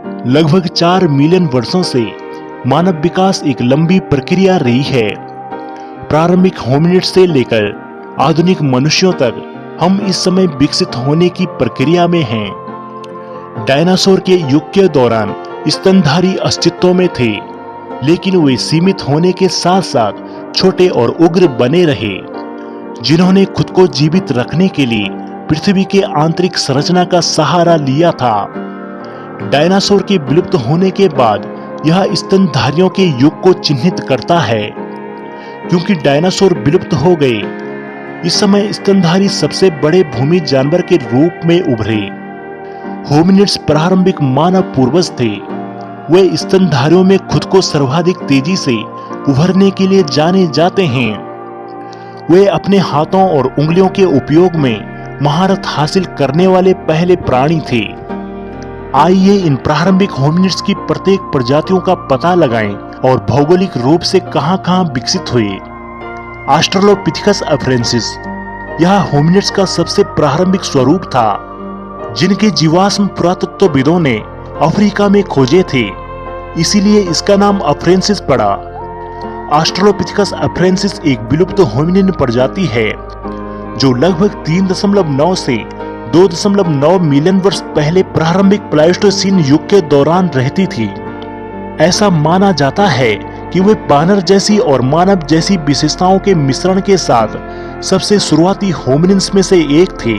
लगभग 4 मिलियन वर्षों से मानव विकास एक लंबी प्रक्रिया रही है। प्रारंभिक होमिनिड से लेकर आधुनिक मनुष्यों तक हम इस समय विकसित होने की प्रक्रिया में हैं। डायनासोर के युग के दौरान स्तनधारी अस्तित्व में थे, लेकिन वे सीमित होने के साथ साथ छोटे और उग्र बने रहे, जिन्होंने खुद को जीवित रखने के लिए पृथ्वी के आंतरिक संरचना का सहारा लिया था। डायनासोर के विलुप्त होने के बाद यह स्तनधारियों के युग को चिन्हित करता है। क्योंकि डायनासोर विलुप्त हो गए, इस समय स्तनधारी सबसे बड़े भूमि जानवर के रूप में उभरे। होमिनिड्स प्रारंभिक मानव पूर्वज थे। वे स्तनधारियों में खुद को सर्वाधिक तेजी से उभरने के लिए जाने जाते हैं। वे अपने हाथों और उंगलियों के उपयोग में महारत हासिल करने वाले पहले प्राणी थे। आइए इन प्रारंभिक होमिनिड्स की प्रत्येक प्रजातियों का पता लगाएं और भौगोलिक रूप से कहां-कहां विकसित हुए। ऑस्ट्रेलोपिथेकस अफ्रेंसिस यह होमिनिड्स का सबसे प्रारंभिक स्वरूप था, जिनके जीवाश्म पुरातत्वविदों ने अफ्रीका में खोजे थे, इसीलिए इसका नाम अफ्रेंसिस पड़ा। ऑस्ट्रेलोपिथेकस अफ्रेंसिस एक विलुप्त होमिनिड प्रजाति है जो लगभग 3.9 से 2.9 मिलियन वर्ष पहले प्रारंभिक प्लाइस्टोसीन युग के दौरान रहती थी। ऐसा माना जाता है कि वे बानर जैसी और मानव जैसी विशेषताओं के मिश्रण के साथ सबसे शुरुआती होमिनिड्स में से एक थे।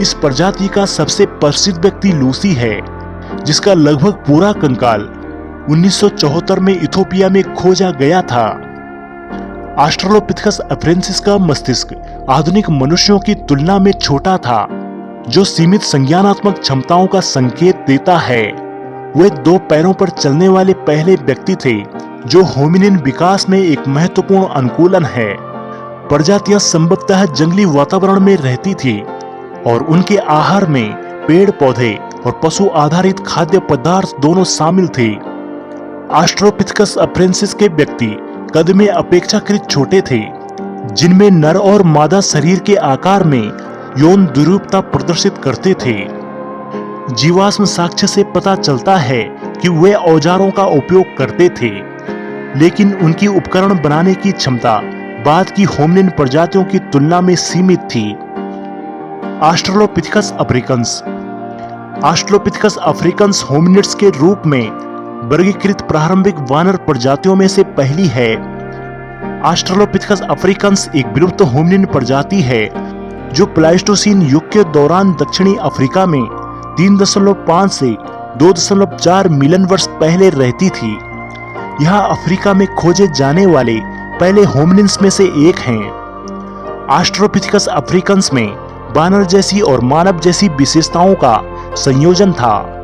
इस प्रजाति का सबसे प्रसिद्ध व्यक्ति लूसी है, जिसका लगभग पूरा कंकाल 1974 में इथोपिया में खोजा गया था। ऑस्ट्रेलोपिथेकस अफ्रेंसिस का मस्तिष्क आधुनिक मनुष्यों की तुलना में छोटा था, जो सीमित संज्ञानात्मक क्षमताओं का संकेत देता है। वे 2 पैरों पर चलने वाले पहले व्यक्ति थे, जो होमिनिन विकास में एक महत्वपूर्ण अनुकूलन है। प्रजातियां संभवतः जंगली वातावरण में रहती थी और उनके आहार में पेड़ पौधे और पशु आधारित खाद्य पदार्थ दोनों शामिल थे। ऑस्ट्रेलोपिथेकस अफ्रेंसिस के व्यक्ति कद में अपेक्षाकृत छोटे थे, जिनमें नर और मादा शरीर के आकार में यौन द्विरूपता प्रदर्शित करते थे। जीवाश्म साक्ष्य से पता चलता है कि वे औजारों का उपयोग करते थे, लेकिन उनकी उपकरण बनाने की क्षमता बाद की होमिनिन प्रजातियों की तुलना में सीमित थी। Australopithecus Africans Australopithecus Africans hominids के रूप में वर्गीकृत प्रारंभिक वानर प्रजातियों में से पहली है। ऑस्ट्रेलोपिथेकस अफ्रीकन्स एक विलुप्त होमिनिन प्रजाति है जो प्लाइस्टोसीन युग के दौरान दक्षिणी अफ्रीका में 3.5 से 2.4 मिलियन वर्ष पहले रहती थी। यह अफ्रीका में खोजे जाने वाले पहले होमिनिन्स में से एक हैं। ऑस्ट्रेलोपिथेकस अफ्रीकन्स में बानर जैसी और मानव जैसी विशेषताओं का संयोजन था,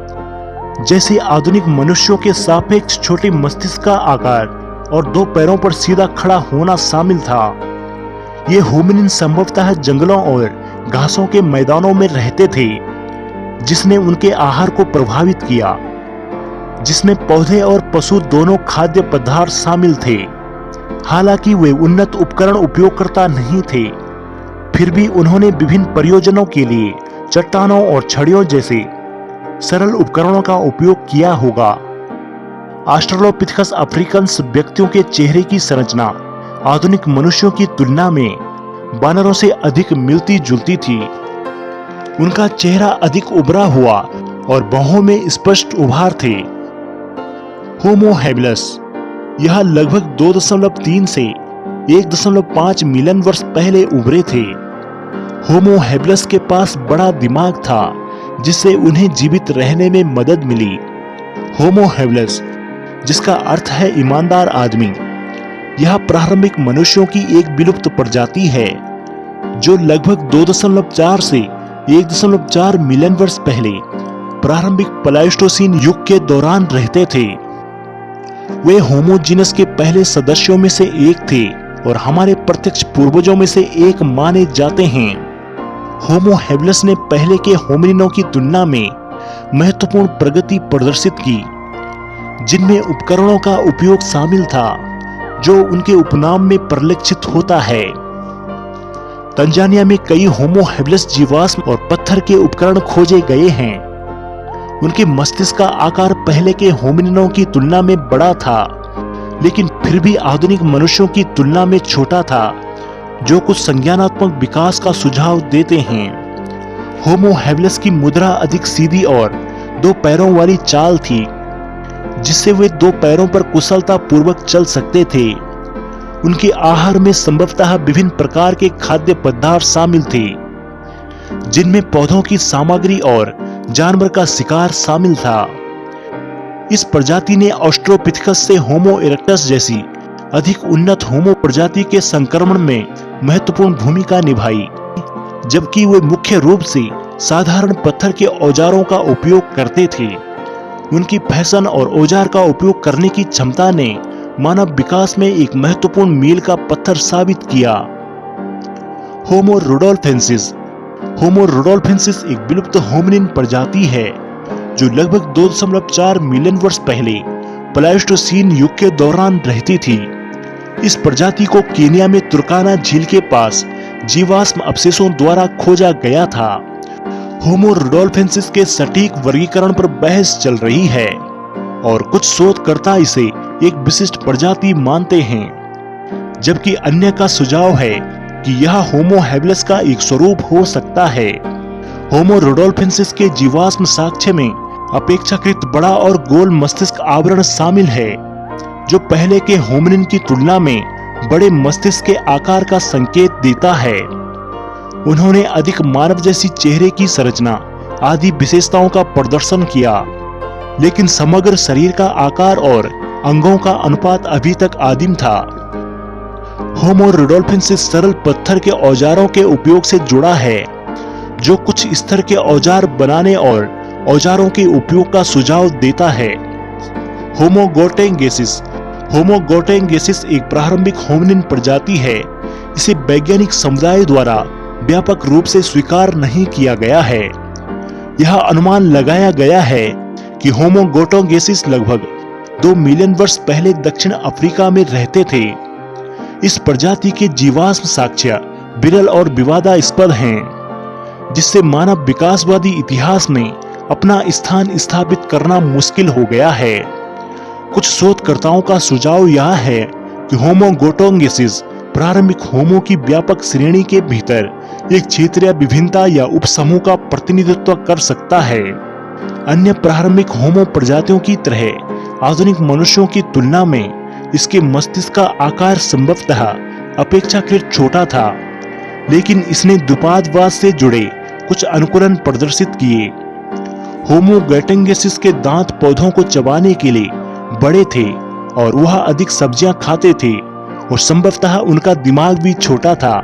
जैसे आधुनिक मनुष्यों के सापेक्ष छोटे मस्तिष्क का आकार और 2 पैरों पर सीधा खड़ा होना शामिल था। ये होमिनिन संभवतः जंगलों और घासों के मैदानों में रहते थे, जिसने उनके आहार को प्रभावित किया, जिसमें पौधे और पशु दोनों खाद्य पदार्थ शामिल थे। हालांकि वे उन्नत उपकरण उपयोगकर्ता नहीं थे, फिर भी उन्होंने विभिन्न प्रयोजनों के लिए चट्टानों और छड़ियों जैसे सरल उपकरणों का उपयोग किया होगा। ऑस्ट्रेलोपिथेकस अफ्रीकन्स व्यक्तियों के चेहरे की संरचना आधुनिक मनुष्यों की तुलना में बानरों से अधिक मिलती जुलती थी। उनका चेहरा अधिक उभरा हुआ और बाहों में स्पष्ट उभार थे। होमो हैबिलस यह लगभग 2.3 से 1.5 मिलियन वर्ष पहले उभरे थे। होमो हैबिलस के पास बड़ा दिमाग था, जिससे उन्हें जीवित रहने में मदद मिली। होमो हैबिलस, जिसका अर्थ है ईमानदार आदमी, यह प्रारंभिक मनुष्यों की एक विलुप्त प्रजाति है, जो लगभग 2.4 से 1.4 मिलियन वर्ष पहले प्रारंभिक प्लाइस्टोसीन युग के दौरान रहते थे। वे होमो जीनस के पहले सदस्यों में से एक थे और हमारे प्रत्यक्ष पूर्वजों में से एक माने जाते हैं। होमो हैबिलस ने पहले के होमिनिनों की तुलना में महत्वपूर्ण प्रगति प्रदर्शित की, जिनमें उपकरणों का उपयोग शामिल था, जो उनके उपनाम में परिलक्षित होता है। तंजानिया में कई होमो हैबिलस जीवाश्म और पत्थर के उपकरण खोजे गए हैं। उनके मस्तिष्क का आकार पहले के होमिनिनों की तुलना में बड़ा था, लेकिन फिर भी आधुनिक मनुष्यों की तुलना में छोटा था, जो कुछ संज्ञानात्मक विकास का सुझाव देते हैं। होमो हैबिलिस की मुद्रा अधिक सीधी और 2 पैरों वाली चाल थी, जिससे वे 2 पैरों पर कुशलता पूर्वक चल सकते थे। उनके आहार में संभवतः विभिन्न प्रकार के खाद्य पदार्थ शामिल थे, जिनमें पौधों की सामग्री और जानवर का शिकार शामिल था। इस प्रजाति ने ऑस्ट्रोपिथेकस से होमो इरेक्टस जैसी अधिक उन्नत होमो प्रजाति के संक्रमण में महत्वपूर्ण भूमिका निभाई, जबकि वे मुख्य रूप से साधारण पत्थर के औजारों का उपयोग करते थे। उनकी फैशन और औजार का उपयोग करने की क्षमता ने मानव विकास में एक महत्वपूर्ण मील का पत्थर साबित किया। होमो रुडोल्फेंसिस। होमो रुडोल्फेंसिस एक विलुप्त होमिनिन प्रजाति है, जो लगभग 2.4 मिलियन वर्ष पहले प्लाइस्टोसीन युग के दौरान रहती थी। इस प्रजाति को केन्या में तुर्काना झील के पास जीवाश्म अवशेषों द्वारा खोजा गया था। होमो रुडोल्फेंसिस के सटीक वर्गीकरण पर बहस चल रही है और कुछ शोधकर्ता इसे एक विशिष्ट प्रजाति मानते हैं, जबकि अन्य का सुझाव है कि यह होमो हैबिलिस का एक स्वरूप हो सकता है। होमो रुडोल्फेंसिस के जीवाश्म साक्ष्य में अपेक्षाकृत बड़ा और गोल मस्तिष्क आवरण शामिल है, जो पहले के होमिनिन की तुलना में बड़े मस्तिष्क के आकार का संकेत देता है। उन्होंने अधिक मानव जैसी चेहरे की संरचना आदि विशेषताओं का प्रदर्शन किया, लेकिन समग्र शरीर का आकार और अंगों का अनुपात अभी तक आदिम था। होमो रुडोल्फेंसिस सरल पत्थर के औजारों के उपयोग से जुड़ा है, जो कुछ स्तर के औजार बनाने और औजारों के उपयोग का सुझाव देता है। होमो गोटेंगेसिस। होमो गोटेंगेसिस एक प्रारंभिक होमिनिन प्रजाति है। इसे वैज्ञानिक समुदाय द्वारा व्यापक रूप से स्वीकार नहीं किया गया है। यह अनुमान लगाया गया है कि होमो गोटेंगेसिस लगभग 2 मिलियन वर्ष पहले दक्षिण अफ्रीका में रहते थे। इस प्रजाति के जीवाश्म साक्ष्य विरल और विवादास्पद हैं, जिससे मानव विकासवादी इतिहास में अपना स्थान स्थापित करना मुश्किल हो गया है। कुछ शोधकर्ताओं का सुझाव यह है कि होमो गोटेंगेसिस प्रारंभिक होमो की व्यापक श्रेणी के भीतर एक क्षेत्रीय विभिन्नता या उपसमूह का प्रतिनिधित्व कर सकता है। अन्य प्रारंभिक होमो प्रजातियों की तरह आधुनिक मनुष्यों की तुलना में इसके मस्तिष्क का आकार संभवतः अपेक्षाकृत छोटा था, लेकिन इसने द्विपादवाद से जुड़े कुछ अनुकूलन प्रदर्शित किए। होमो गोटेंगेसिस के दांत पौधों को चबाने के लिए बड़े थे और वह अधिक सब्जियां खाते थे, और संभवतः उनका दिमाग भी छोटा था।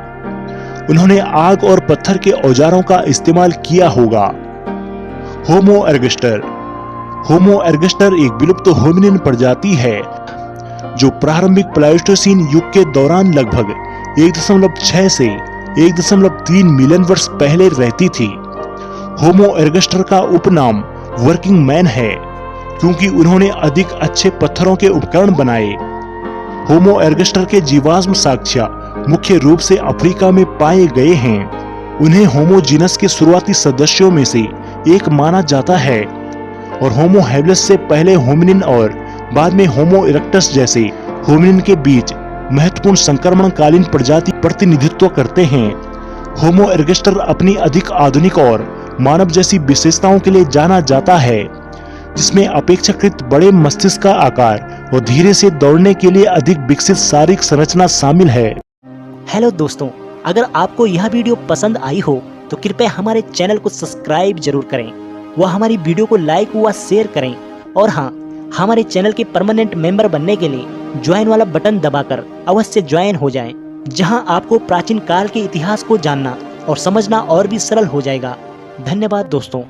उन्होंने आग और पत्थर के औजारों का इस्तेमाल किया होगा। होमो एर्गस्टर। होमो एर्गस्टर एक विलुप्त होमिनिन प्रजाति है, जो प्रारंभिक प्लाइस्टोसीन युग के दौरान लगभग 1.6 से 1.3 मिलियन वर्ष पहले रहती थी। होमो एर्गस्टर का उपनाम वर्किंग मैन है, क्योंकि उन्होंने अधिक अच्छे पत्थरों के उपकरण बनाए। होमो एर्गस्टर के जीवाश्म साक्ष्य मुख्य रूप से अफ्रीका में पाए गए हैं। उन्हें होमो जीनस के शुरुआती सदस्यों में से एक माना जाता है और होमो हैबिलिस से पहले होमिनिन और बाद में होमो इरेक्टस जैसे होमिनिन के बीच महत्वपूर्ण संक्रमणकालीन प्रजाति प्रतिनिधित्व करते हैं। होमो एर्गस्टर अपनी अधिक आधुनिक और मानव जैसी विशेषताओं के लिए जाना जाता है, जिसमें अपेक्षाकृत बड़े मस्तिष्क का आकार और धीरे से दौड़ने के लिए अधिक विकसित शारीरिक संरचना शामिल है। हेलो दोस्तों, अगर आपको यह वीडियो पसंद आई हो तो कृपया हमारे चैनल को सब्सक्राइब जरूर करें व हमारी वीडियो को लाइक व शेयर करें। और हाँ, हमारे चैनल के परमानेंट मेंबर बनने के लिए ज्वाइन वाला बटन दबाकर अवश्य ज्वाइन हो जाएं, जहां आपको प्राचीन काल के इतिहास को जानना और समझना और भी सरल हो जाएगा। धन्यवाद दोस्तों।